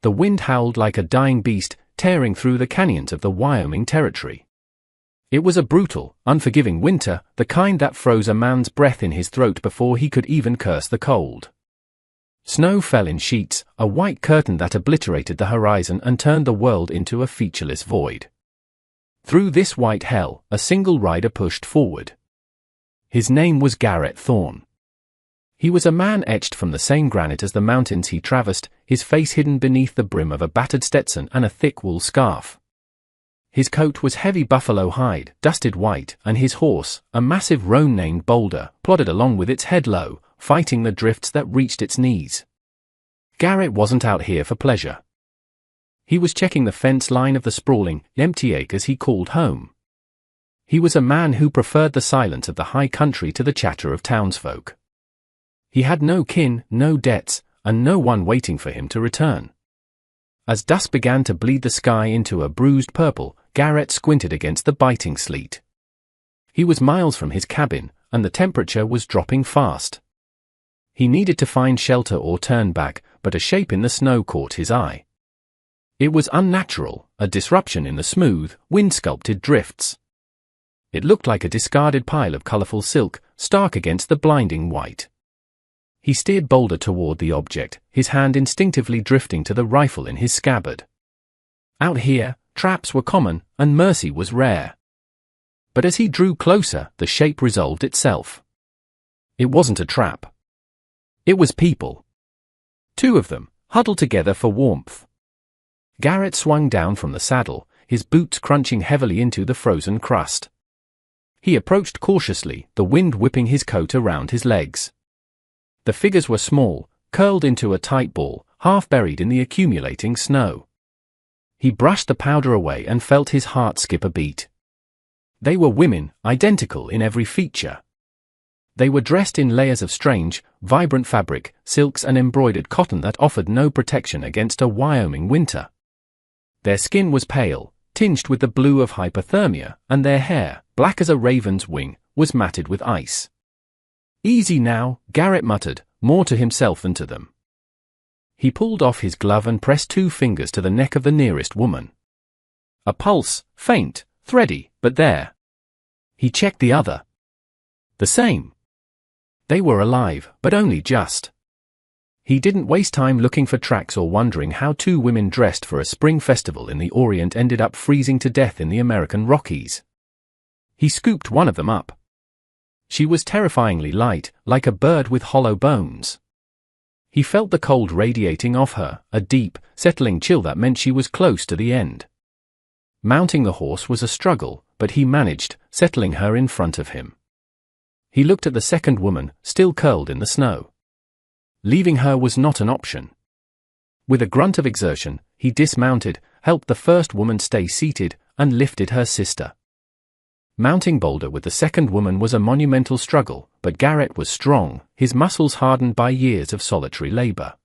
The wind howled like a dying beast, tearing through the canyons of the Wyoming Territory. It was a brutal, unforgiving winter, the kind that froze a man's breath in his throat before he could even curse the cold. Snow fell in sheets, a white curtain that obliterated the horizon and turned the world into a featureless void. Through this white hell, a single rider pushed forward. His name was Garrett Thorne. He was a man etched from the same granite as the mountains he traversed, his face hidden beneath the brim of a battered Stetson and a thick wool scarf. His coat was heavy buffalo hide, dusted white, and his horse, a massive roan named Boulder, plodded along with its head low, fighting the drifts that reached its knees. Garrett wasn't out here for pleasure. He was checking the fence line of the sprawling, empty acres he called home. He was a man who preferred the silence of the high country to the chatter of townsfolk. He had no kin, no debts, and no one waiting for him to return. As dusk began to bleed the sky into a bruised purple, Garrett squinted against the biting sleet. He was miles from his cabin, and the temperature was dropping fast. He needed to find shelter or turn back, but a shape in the snow caught his eye. It was unnatural, a disruption in the smooth, wind-sculpted drifts. It looked like a discarded pile of colorful silk, stark against the blinding white. He steered Boulder toward the object, his hand instinctively drifting to the rifle in his scabbard. Out here, traps were common, and mercy was rare. But as he drew closer, the shape resolved itself. It wasn't a trap. It was people. Two of them, huddled together for warmth. Garrett swung down from the saddle, his boots crunching heavily into the frozen crust. He approached cautiously, the wind whipping his coat around his legs. The figures were small, curled into a tight ball, half buried in the accumulating snow. He brushed the powder away and felt his heart skip a beat. They were women, identical in every feature. They were dressed in layers of strange, vibrant fabric, silks and embroidered cotton that offered no protection against a Wyoming winter. Their skin was pale, tinged with the blue of hypothermia, and their hair, black as a raven's wing, was matted with ice. "Easy now," Garrett muttered, more to himself than to them. He pulled off his glove and pressed 2 fingers to the neck of the nearest woman. A pulse, faint, thready, but there. He checked the other. The same. They were alive, but only just. He didn't waste time looking for tracks or wondering how 2 women dressed for a spring festival in the Orient ended up freezing to death in the American Rockies. He scooped one of them up. She was terrifyingly light, like a bird with hollow bones. He felt the cold radiating off her, a deep, settling chill that meant she was close to the end. Mounting the horse was a struggle, but he managed, settling her in front of him. He looked at the second woman, still curled in the snow. Leaving her was not an option. With a grunt of exertion, he dismounted, helped the first woman stay seated, and lifted her sister. Mounting Boulder with the second woman was a monumental struggle, but Garrett was strong, his muscles hardened by years of solitary labor.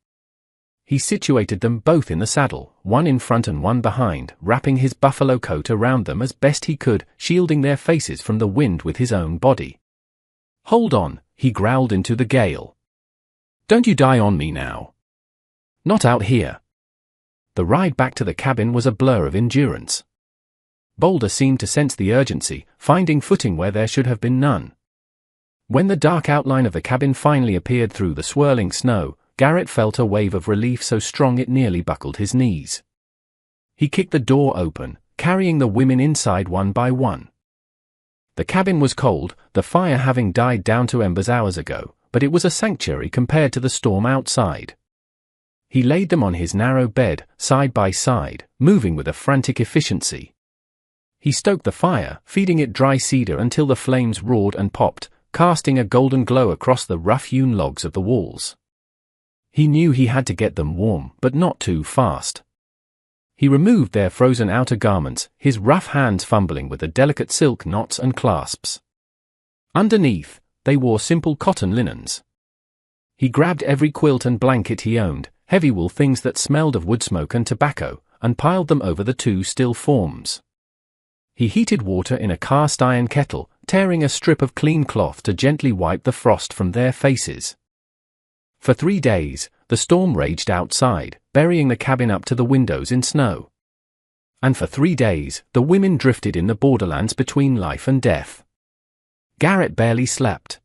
He situated them both in the saddle, one in front and one behind, wrapping his buffalo coat around them as best he could, shielding their faces from the wind with his own body. "Hold on," he growled into the gale. "Don't you die on me now. Not out here." The ride back to the cabin was a blur of endurance. Boulder seemed to sense the urgency, finding footing where there should have been none. When the dark outline of the cabin finally appeared through the swirling snow, Garrett felt a wave of relief so strong it nearly buckled his knees. He kicked the door open, carrying the women inside one by one. The cabin was cold, the fire having died down to embers hours ago, but it was a sanctuary compared to the storm outside. He laid them on his narrow bed, side by side, moving with a frantic efficiency. He stoked the fire, feeding it dry cedar until the flames roared and popped, casting a golden glow across the rough-hewn logs of the walls. He knew he had to get them warm, but not too fast. He removed their frozen outer garments, his rough hands fumbling with the delicate silk knots and clasps. Underneath, they wore simple cotton linens. He grabbed every quilt and blanket he owned, heavy wool things that smelled of wood smoke and tobacco, and piled them over the 2 still forms. He heated water in a cast-iron kettle, tearing a strip of clean cloth to gently wipe the frost from their faces. For 3 days, the storm raged outside, burying the cabin up to the windows in snow. And for 3 days, the women drifted in the borderlands between life and death. Garrett barely slept.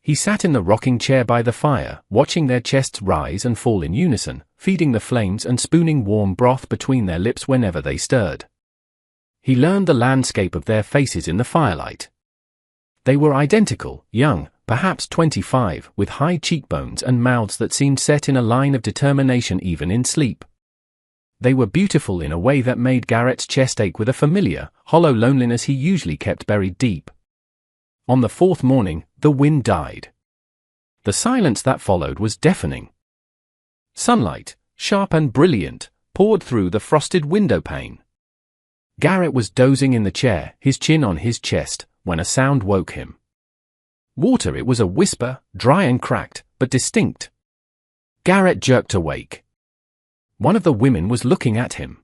He sat in the rocking chair by the fire, watching their chests rise and fall in unison, feeding the flames and spooning warm broth between their lips whenever they stirred. He learned the landscape of their faces in the firelight. They were identical, young, perhaps 25, with high cheekbones and mouths that seemed set in a line of determination even in sleep. They were beautiful in a way that made Garrett's chest ache with a familiar, hollow loneliness he usually kept buried deep. On the 4th morning, the wind died. The silence that followed was deafening. Sunlight, sharp and brilliant, poured through the frosted window pane. Garrett was dozing in the chair, his chin on his chest, when a sound woke him. Water. It was a whisper, dry and cracked, but distinct. Garrett jerked awake. One of the women was looking at him.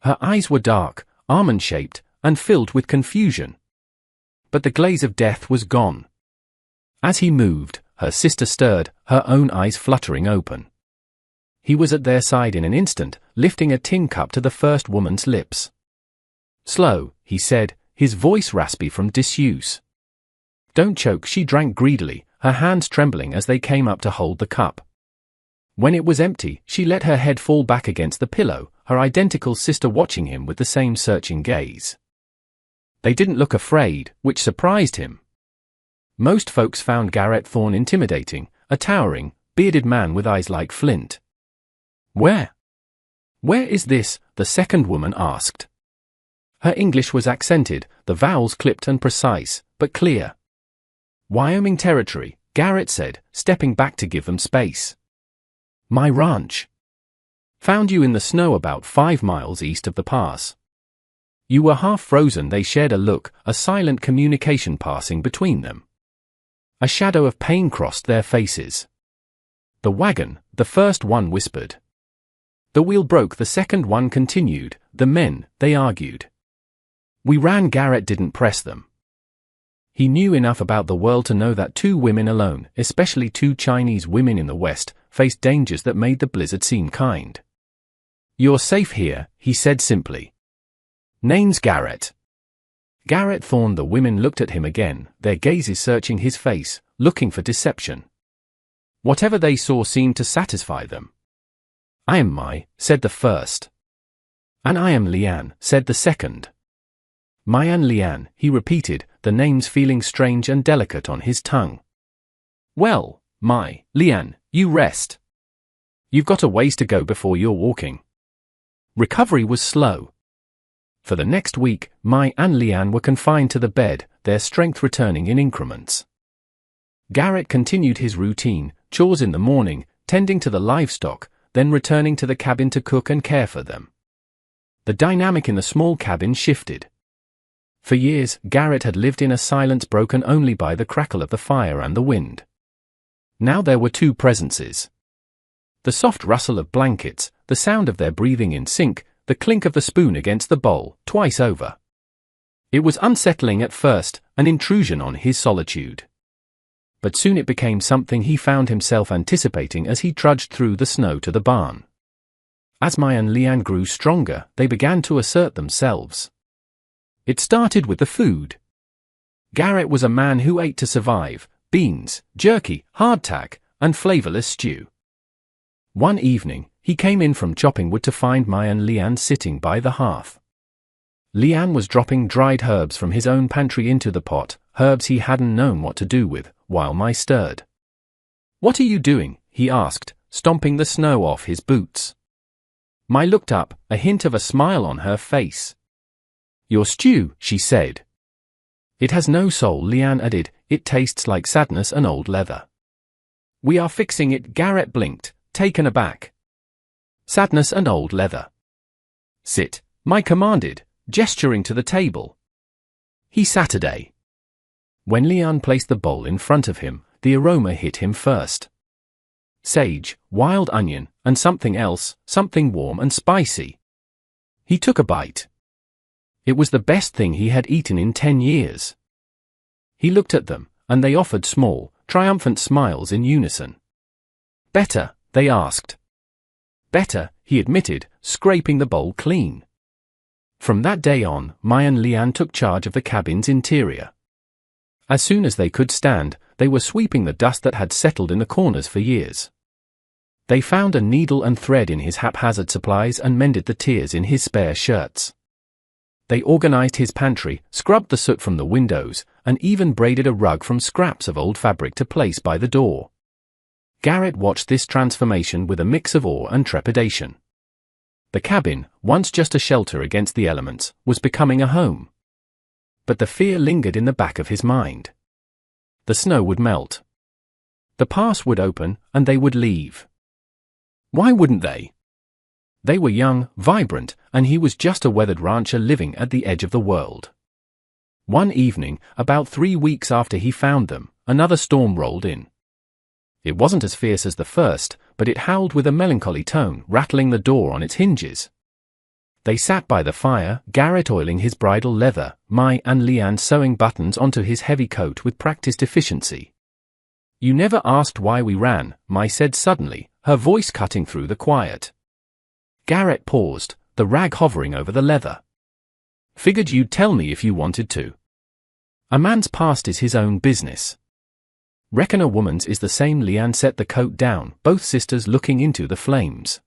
Her eyes were dark, almond-shaped, and filled with confusion. But the glaze of death was gone. As he moved, her sister stirred, her own eyes fluttering open. He was at their side in an instant, lifting a tin cup to the first woman's lips. "Slow," he said, his voice raspy from disuse. "Don't choke." She drank greedily, her hands trembling as they came up to hold the cup. When it was empty, she let her head fall back against the pillow, her identical sister watching him with the same searching gaze. They didn't look afraid, which surprised him. Most folks found Garrett Thorne intimidating, a towering, bearded man with eyes like flint. Where is this?" the second woman asked. Her English was accented, the vowels clipped and precise, but clear. "Wyoming Territory," Garrett said, stepping back to give them space. "My ranch. Found you in the snow about 5 miles east of the pass." You were half frozen. They shared a look, a silent communication passing between them. A shadow of pain crossed their faces. "The wagon," the first one whispered. "The wheel broke," the second one continued. "The men," they argued. "We ran." Garrett didn't press them. He knew enough about the world to know that 2 women alone, especially 2 Chinese women in the West, faced dangers that made the blizzard seem kind. "You're safe here," he said simply. "Name's Garrett." Garrett Thorne. The women looked at him again, their gazes searching his face, looking for deception. Whatever they saw seemed to satisfy them. "I am Mai," said the first. "And I am Lian," said the second. "Mai and Lian," he repeated, the names feeling strange and delicate on his tongue. "Well, Mai, Lian, you rest. You've got a ways to go before you're walking." Recovery was slow. For the next week, Mai and Lian were confined to the bed, their strength returning in increments. Garrett continued his routine, chores in the morning, tending to the livestock, then returning to the cabin to cook and care for them. The dynamic in the small cabin shifted. For years, Garrett had lived in a silence broken only by the crackle of the fire and the wind. Now there were 2 presences. The soft rustle of blankets, the sound of their breathing in sync, the clink of the spoon against the bowl, twice over. It was unsettling at first, an intrusion on his solitude. But soon it became something he found himself anticipating as he trudged through the snow to the barn. As Mai and Lian grew stronger, they began to assert themselves. It started with the food. Garrett was a man who ate to survive: beans, jerky, hardtack, and flavorless stew. One evening, he came in from chopping wood to find Mai and Lian sitting by the hearth. Lian was dropping dried herbs from his own pantry into the pot, herbs he hadn't known what to do with, while Mai stirred. "What are you doing?" he asked, stomping the snow off his boots. Mai looked up, a hint of a smile on her face. "Your stew," she said. "It has no soul," Lian added, "it tastes like sadness and old leather." "We are fixing it," Garrett blinked, taken aback. "Sadness and old leather." "Sit," Mai commanded, gesturing to the table. He sat. When Lian placed the bowl in front of him, the aroma hit him first. Sage, wild onion, and something else, something warm and spicy. He took a bite. It was the best thing he had eaten in 10 years. He looked at them, and they offered small, triumphant smiles in unison. "Better?" they asked. Better, he admitted, scraping the bowl clean. From that day on, Mai and Lian took charge of the cabin's interior. As soon as they could stand, they were sweeping the dust that had settled in the corners for years. They found a needle and thread in his haphazard supplies and mended the tears in his spare shirts. They organized his pantry, scrubbed the soot from the windows, and even braided a rug from scraps of old fabric to place by the door. Garrett watched this transformation with a mix of awe and trepidation. The cabin, once just a shelter against the elements, was becoming a home. But the fear lingered in the back of his mind. The snow would melt. The pass would open, and they would leave. Why wouldn't they? They were young, vibrant, and he was just a weathered rancher living at the edge of the world. One evening, about 3 weeks after he found them, another storm rolled in. It wasn't as fierce as the first, but it howled with a melancholy tone, rattling the door on its hinges. They sat by the fire, Garrett oiling his bridle leather, Mai and Lian sewing buttons onto his heavy coat with practiced efficiency. "You never asked why we ran," Mai said suddenly, her voice cutting through the quiet. Garrett paused, the rag hovering over the leather. "Figured you'd tell me if you wanted to. A man's past is his own business." "Reckon a woman's is the same." Lian set the coat down, both sisters looking into the flames.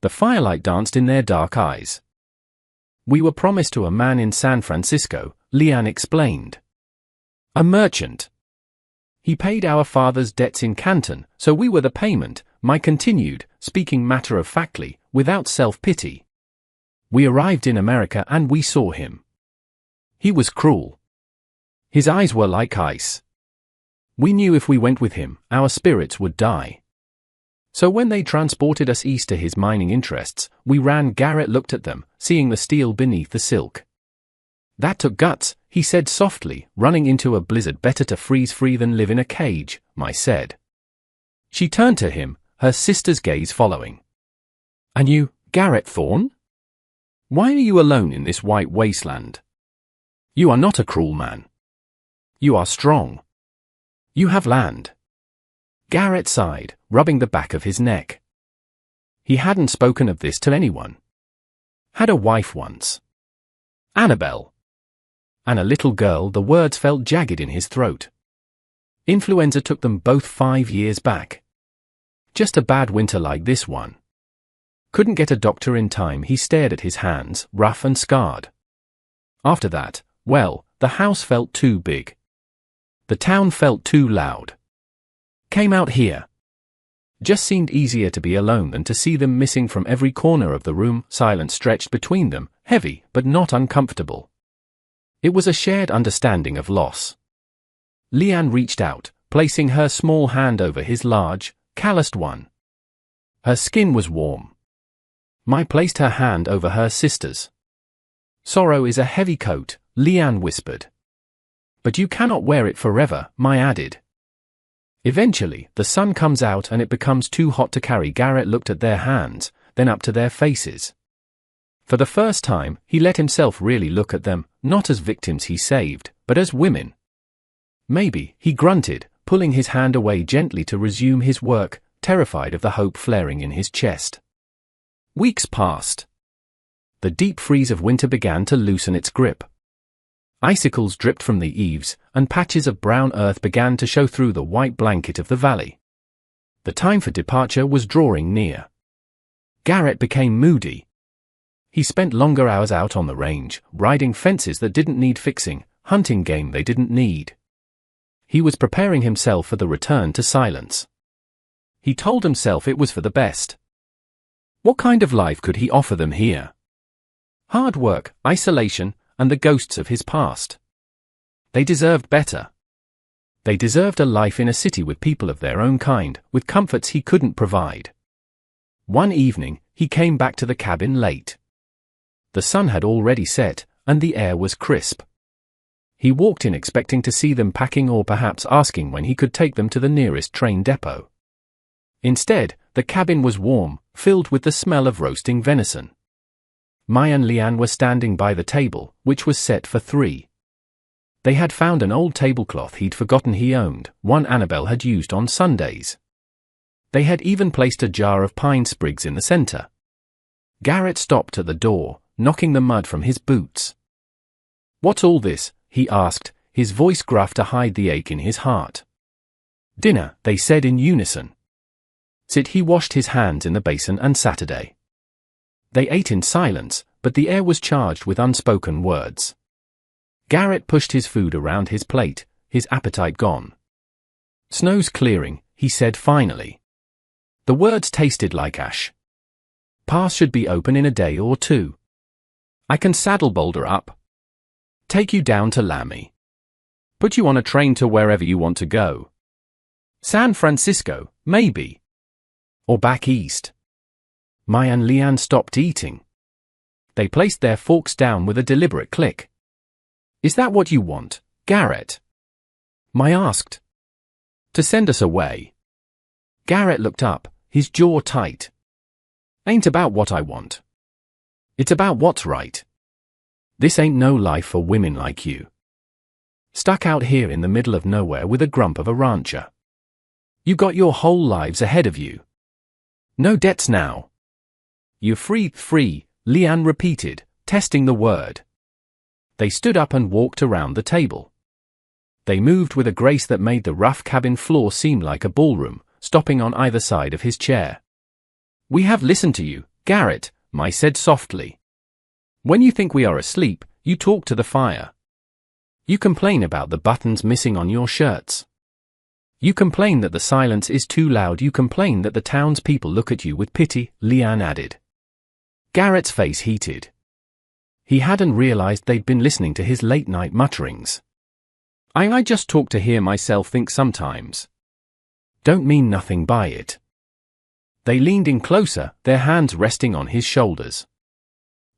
The firelight danced in their dark eyes. "We were promised to a man in San Francisco," Lian explained. "A merchant. He paid our father's debts in Canton, so we were the payment," Mai continued, speaking matter-of-factly, without self-pity. "We arrived in America and we saw him. He was cruel. His eyes were like ice. We knew if we went with him, our spirits would die. So when they transported us east to his mining interests, we ran." Garrett looked at them, seeing the steel beneath the silk. "That took guts," he said softly, "running into a blizzard. Better to freeze free than live in a cage," Mai said. She turned to him, her sister's gaze following. "And you, Garrett Thorne? Why are you alone in this white wasteland? You are not a cruel man. You are strong. You have land." Garrett sighed, rubbing the back of his neck. He hadn't spoken of this to anyone. Had a wife once. Annabelle. And a little girl. The words felt jagged in his throat. Influenza took them both 5 years back. Just a bad winter like this one. Couldn't get a doctor in time. He stared at his hands, rough and scarred. After that, well, the house felt too big. The town felt too loud. Came out here. Just seemed easier to be alone than to see them missing from every corner of the room. Silence stretched between them, heavy but not uncomfortable. It was a shared understanding of loss. Lian reached out, placing her small hand over his large, calloused one. Her skin was warm. Mai placed her hand over her sister's. "Sorrow is a heavy coat," Lian whispered. "But you cannot wear it forever," Mai added. "Eventually, the sun comes out and it becomes too hot to carry." Garrett looked at their hands, then up to their faces. For the first time, he let himself really look at them, not as victims he saved, but as women. "Maybe," he grunted, pulling his hand away gently to resume his work, terrified of the hope flaring in his chest. Weeks passed. The deep freeze of winter began to loosen its grip. Icicles dripped from the eaves, and patches of brown earth began to show through the white blanket of the valley. The time for departure was drawing near. Garrett became moody. He spent longer hours out on the range, riding fences that didn't need fixing, hunting game they didn't need. He was preparing himself for the return to silence. He told himself it was for the best. What kind of life could he offer them here? Hard work, isolation, and the ghosts of his past. They deserved better. They deserved a life in a city with people of their own kind, with comforts he couldn't provide. One evening, he came back to the cabin late. The sun had already set, and the air was crisp. He walked in expecting to see them packing or perhaps asking when he could take them to the nearest train depot. Instead, the cabin was warm, filled with the smell of roasting venison. Mai and Lian were standing by the table, which was set for 3. They had found an old tablecloth he'd forgotten he owned, one Annabelle had used on Sundays. They had even placed a jar of pine sprigs in the center. Garrett stopped at the door, knocking the mud from his boots. "What's all this?" he asked, his voice gruff to hide the ache in his heart. "Dinner," they said in unison. Sit. He washed his hands in the basin and Saturday. They ate in silence, but the air was charged with unspoken words. Garrett pushed his food around his plate, his appetite gone. "Snow's clearing," he said finally. The words tasted like ash. "Pass should be open in a day or two. I can saddle Boulder up. Take you down to Lammy. Put you on a train to wherever you want to go. San Francisco, maybe. Or back east." Maya and Leanne stopped eating. They placed their forks down with a deliberate click. "Is that what you want, Garrett?" Maya asked. "To send us away?" Garrett looked up, his jaw tight. "Ain't about what I want. It's about what's right. This ain't no life for women like you. Stuck out here in the middle of nowhere with a grump of a rancher. You got your whole lives ahead of you. No debts now." "You're free," Leanne repeated, testing the word. They stood up and walked around the table. They moved with a grace that made the rough cabin floor seem like a ballroom, stopping on either side of his chair. "We have listened to you, Garrett," Mai said softly. "When you think we are asleep, you talk to the fire. You complain about the buttons missing on your shirts. You complain that the silence is too loud. You complain that the townspeople look at you with pity," Leanne added. Garrett's face heated. He hadn't realized they'd been listening to his late-night mutterings. I just talk to hear myself think sometimes. Don't mean nothing by it." They leaned in closer, their hands resting on his shoulders.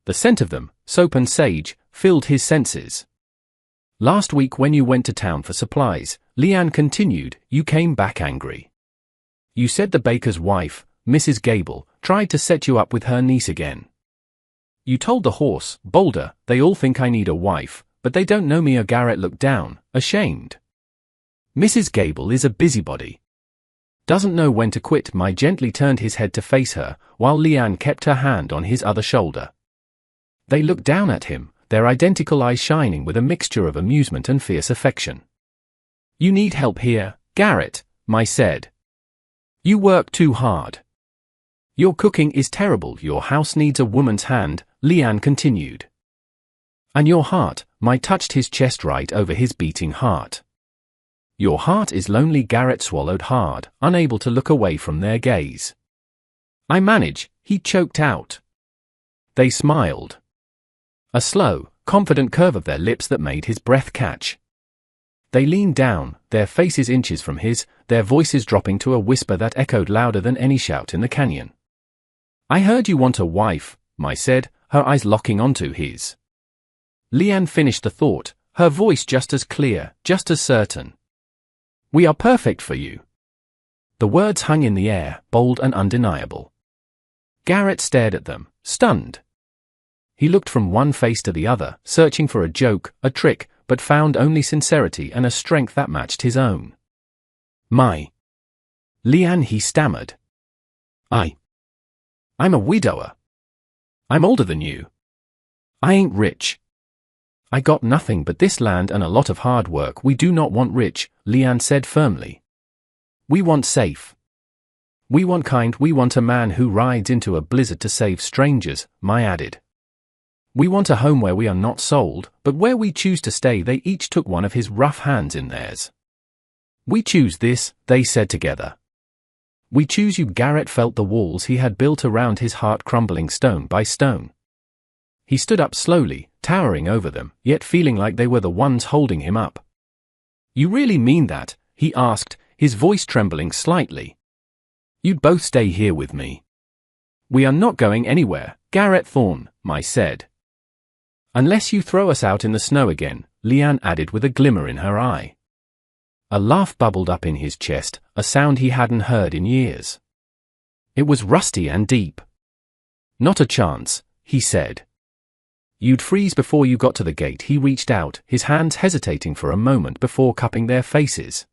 The scent of them, soap and sage, filled his senses. "Last week when you went to town for supplies," Leanne continued, "you came back angry. You said the baker's wife, Mrs. Gable, tried to set you up with her niece again. You told the horse, Boulder, they all think I need a wife, but they don't know me." Garrett looked down, ashamed. "Mrs. Gable is a busybody. Doesn't know when to quit." Mai gently turned his head to face her, while Leanne kept her hand on his other shoulder. They looked down at him, their identical eyes shining with a mixture of amusement and fierce affection. "You need help here, Garrett," Mai said. "You work too hard. Your cooking is terrible. Your house needs a woman's hand," Leanne continued. "And your heart," Mai touched his chest right over his beating heart. "Your heart is lonely." Garrett swallowed hard, unable to look away from their gaze. "I manage," he choked out. They smiled. A slow, confident curve of their lips that made his breath catch. They leaned down, their faces inches from his, their voices dropping to a whisper that echoed louder than any shout in the canyon. "I heard you want a wife," Mai said, her eyes locking onto his. Leanne finished the thought, her voice just as clear, just as certain. "We are perfect for you." The words hung in the air, bold and undeniable. Garrett stared at them, stunned. He looked from one face to the other, searching for a joke, a trick, but found only sincerity and a strength that matched his own. "Mai. Leanne," he stammered. I'm a widower. I'm older than you. I ain't rich. I got nothing but this land and a lot of hard work." "We do not want rich," Leanne said firmly. "We want safe. We want kind. We want a man who rides into a blizzard to save strangers," Mai added. "We want a home where we are not sold, but where we choose to stay." They each took one of his rough hands in theirs. "We choose this," they said together. "We choose you." Garrett felt the walls he had built around his heart crumbling stone by stone. He stood up slowly, towering over them, yet feeling like they were the ones holding him up. "You really mean that?" he asked, his voice trembling slightly. "You'd both stay here with me?" "We are not going anywhere, Garrett Thorne," Mai said. "Unless you throw us out in the snow again," Leanne added with a glimmer in her eye. A laugh bubbled up in his chest, a sound he hadn't heard in years. It was rusty and deep. "Not a chance," he said. "You'd freeze before you got to the gate." He reached out, his hands hesitating for a moment before cupping their faces.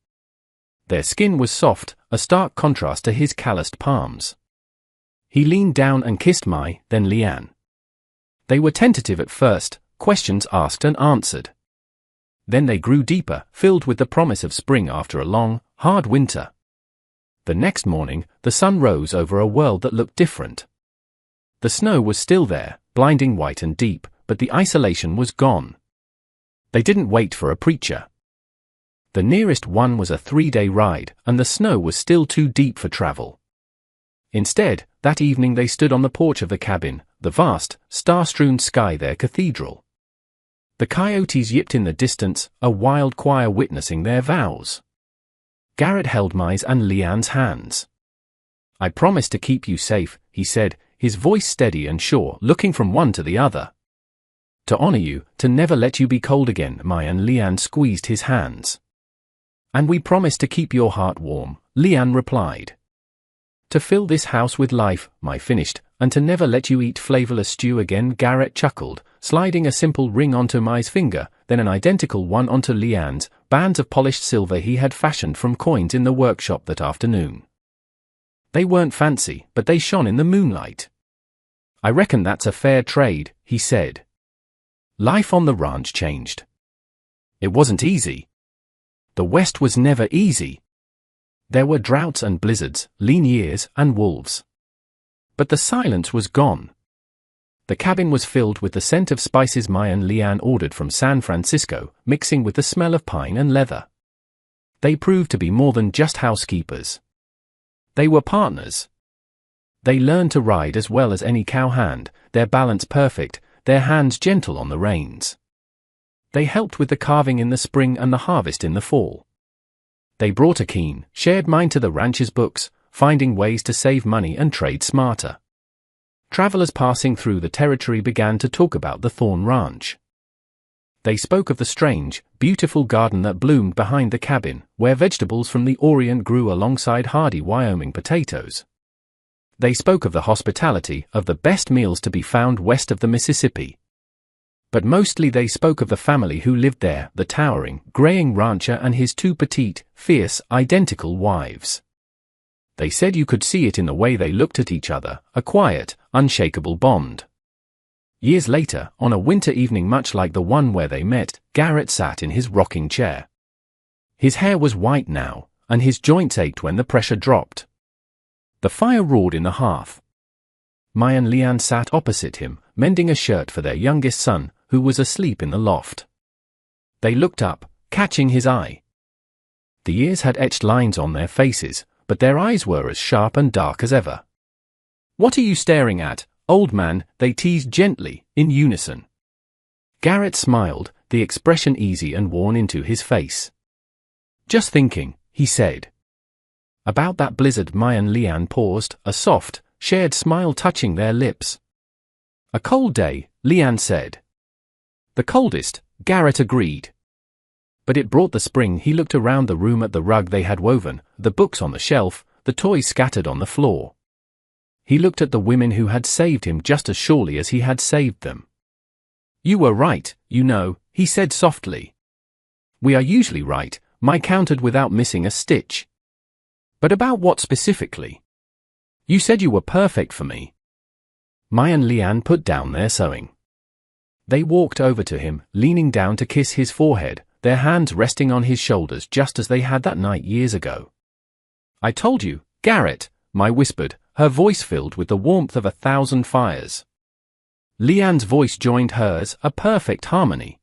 Their skin was soft, a stark contrast to his calloused palms. He leaned down and kissed Mai, then Lian. They were tentative at first, questions asked and answered. Then they grew deeper, filled with the promise of spring after a long, hard winter. The next morning, the sun rose over a world that looked different. The snow was still there, blinding white and deep, but the isolation was gone. They didn't wait for a preacher. The nearest one was a 3-day ride, and the snow was still too deep for travel. Instead, that evening they stood on the porch of the cabin, the vast, star-strewn sky their cathedral. The coyotes yipped in the distance, a wild choir witnessing their vows. Garrett held Mai's and Lian's hands. "I promise to keep you safe," he said, his voice steady and sure, looking from one to the other. "To honor you, to never let you be cold again," Mai and Lian squeezed his hands. "And we promise to keep your heart warm," Lian replied. "To fill this house with life," Mai finished, "and to never let you eat flavorless stew again," Garrett chuckled, sliding a simple ring onto Mai's finger, then an identical one onto Lian's, bands of polished silver he had fashioned from coins in the workshop that afternoon. They weren't fancy, but they shone in the moonlight. "I reckon that's a fair trade," he said. Life on the ranch changed. It wasn't easy. The West was never easy. There were droughts and blizzards, lean years, and wolves. But the silence was gone. The cabin was filled with the scent of spices Mai and Lian ordered from San Francisco, mixing with the smell of pine and leather. They proved to be more than just housekeepers. They were partners. They learned to ride as well as any cowhand, their balance perfect, their hands gentle on the reins. They helped with the carving in the spring and the harvest in the fall. They brought a keen, shared mind to the ranch's books, finding ways to save money and trade smarter. Travelers passing through the territory began to talk about the Thorn Ranch. They spoke of the strange, beautiful garden that bloomed behind the cabin, where vegetables from the Orient grew alongside hardy Wyoming potatoes. They spoke of the hospitality, of the best meals to be found west of the Mississippi. But mostly they spoke of the family who lived there, the towering, graying rancher and his 2 petite, fierce, identical wives. They said you could see it in the way they looked at each other, a quiet, unshakable bond. Years later, on a winter evening much like the one where they met, Garrett sat in his rocking chair. His hair was white now, and his joints ached when the pressure dropped. The fire roared in the hearth. Mai and Lian sat opposite him, mending a shirt for their youngest son, who was asleep in the loft. They looked up, catching his eye. The years had etched lines on their faces, but their eyes were as sharp and dark as ever. "What are you staring at, old man?" they teased gently, in unison. Garrett smiled, the expression easy and worn into his face. "Just thinking," he said. "About that blizzard." Mai and Lian paused, a soft, shared smile touching their lips. "A cold day," Lian said. "The coldest," Garrett agreed. "But it brought the spring." He looked around the room at the rug they had woven, the books on the shelf, the toys scattered on the floor. He looked at the women who had saved him just as surely as he had saved them. "You were right, you know," he said softly. "We are usually right," Mai countered without missing a stitch. "But about what specifically? You said you were perfect for me." Mai and Lian put down their sewing. They walked over to him, leaning down to kiss his forehead, their hands resting on his shoulders just as they had that night years ago. "I told you, Garrett," Mai whispered, her voice filled with the warmth of 1,000 fires. Lian's voice joined hers, a perfect harmony.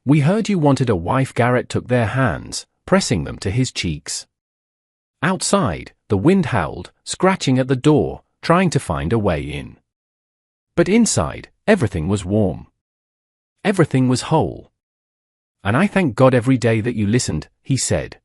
"We heard you wanted a wife." Garrett took their hands, pressing them to his cheeks. Outside, the wind howled, scratching at the door, trying to find a way in. But inside, everything was warm. Everything was whole. "And I thank God every day that you listened," he said.